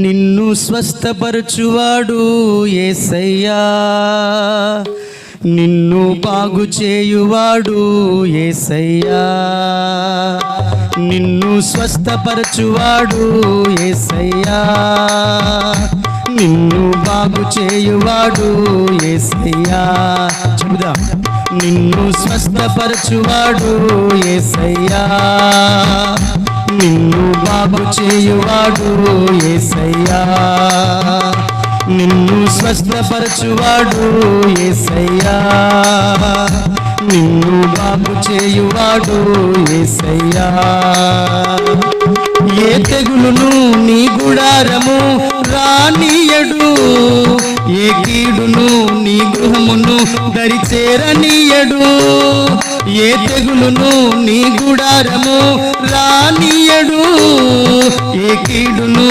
నిన్ను స్వస్థపరచువాడు యేసయ్యా, నిన్ను బాగు చేయువాడు యేసయ్యా, నిన్ను స్వస్థపరచువాడు యేసయ్యా, నిన్ను బాగు చేయువాడు యేసయ్యా. చెబుదాం. నిన్ను స్వస్థపరచువాడు యేసయ్యా, నిన్ను బాగు చేయువాడు యేసయ్యా, నిన్ను స్వస్థపరచువాడు యేసయ్యా, నిన్ను బాగు చేయువాడు యేసయ్యా. ఏ తెగులును నీ గుడారము రానీయడు, ఏ కీడును నీ గృహమును దరిచేరనీయడు. ఏ తెగులును నీ గుడారము రానీయడు, ఏ కీడును